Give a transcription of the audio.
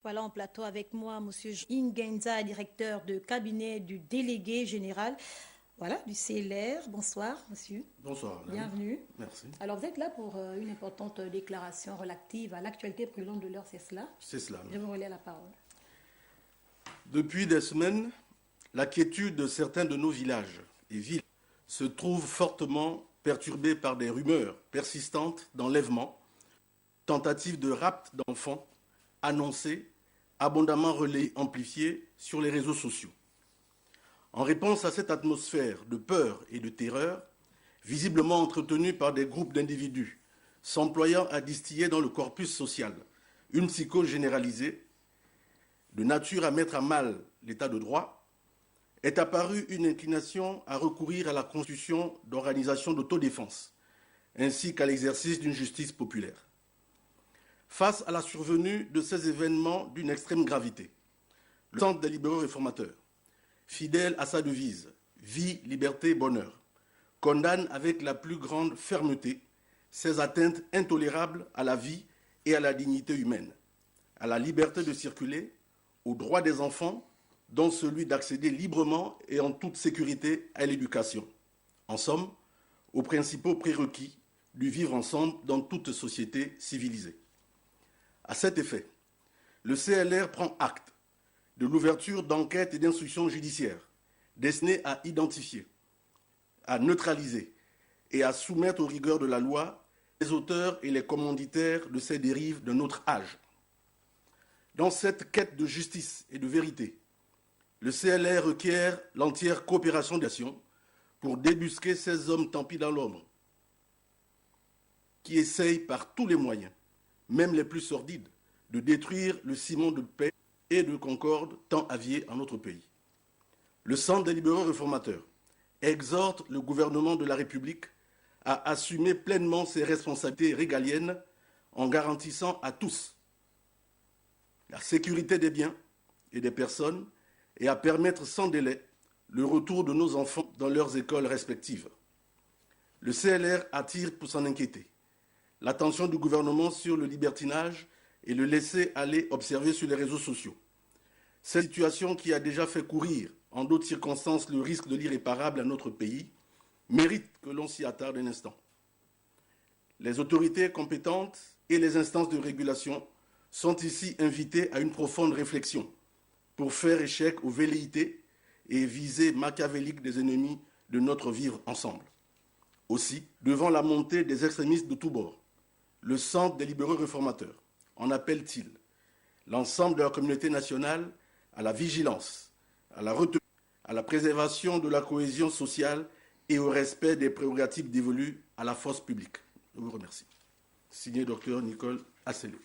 Voilà en plateau avec moi, M. Ingenza, directeur de cabinet du délégué général du CLR. Bonsoir, monsieur. Bonsoir. Bienvenue. Merci. Alors, vous êtes là pour une importante déclaration relative à l'actualité brûlante de l'heure, c'est cela? C'est cela. Je vous relais la parole. Depuis des semaines, la quiétude de certains de nos villages et villes se trouve fortement perturbée par des rumeurs persistantes d'enlèvement, tentatives de rapt d'enfants annoncées, abondamment relayées, amplifiées sur les réseaux sociaux. En réponse à cette atmosphère de peur et de terreur, visiblement entretenue par des groupes d'individus s'employant à distiller dans le corpus social une psychose généralisée, de nature à mettre à mal l'état de droit, est apparue une inclination à recourir à la constitution d'organisations d'autodéfense, ainsi qu'à l'exercice d'une justice populaire. Face à la survenue de ces événements d'une extrême gravité, le Centre des libéraux réformateurs, fidèle à sa devise « Vie, liberté, bonheur », condamne avec la plus grande fermeté ces atteintes intolérables à la vie et à la dignité humaine, à la liberté de circuler, aux droits des enfants, dont celui d'accéder librement et en toute sécurité à l'éducation. En somme, aux principaux prérequis du vivre ensemble dans toute société civilisée. À cet effet, le CLR prend acte de l'ouverture d'enquêtes et d'instructions judiciaires destinées à identifier, à neutraliser et à soumettre aux rigueurs de la loi les auteurs et les commanditaires de ces dérives de notre âge. Dans cette quête de justice et de vérité, le CLR requiert l'entière coopération des nations pour débusquer ces hommes tant pis dans l'ombre, qui essayent par tous les moyens, même les plus sordides, de détruire le ciment de paix et de concorde tant avié en notre pays. Le Centre des libéraux réformateurs exhorte le gouvernement de la République à assumer pleinement ses responsabilités régaliennes en garantissant à tous la sécurité des biens et des personnes et à permettre sans délai le retour de nos enfants dans leurs écoles respectives. Le CLR attire pour s'en inquiéter l'attention du gouvernement sur le libertinage et le laisser-aller observé sur les réseaux sociaux. Cette situation qui a déjà fait courir, en d'autres circonstances, le risque de l'irréparable à notre pays, mérite que l'on s'y attarde un instant. Les autorités compétentes et les instances de régulation sont ici invitées à une profonde réflexion pour faire échec aux velléités et visées machiavéliques des ennemis de notre vivre ensemble. Aussi, devant la montée des extrémistes de tous bords, le Centre des libéraux réformateurs en appelle-t-il l'ensemble de la communauté nationale à la vigilance, à la retenue, à la préservation de la cohésion sociale et au respect des prérogatives dévolues à la force publique. Je vous remercie. Signé Dr Nicole Asselé.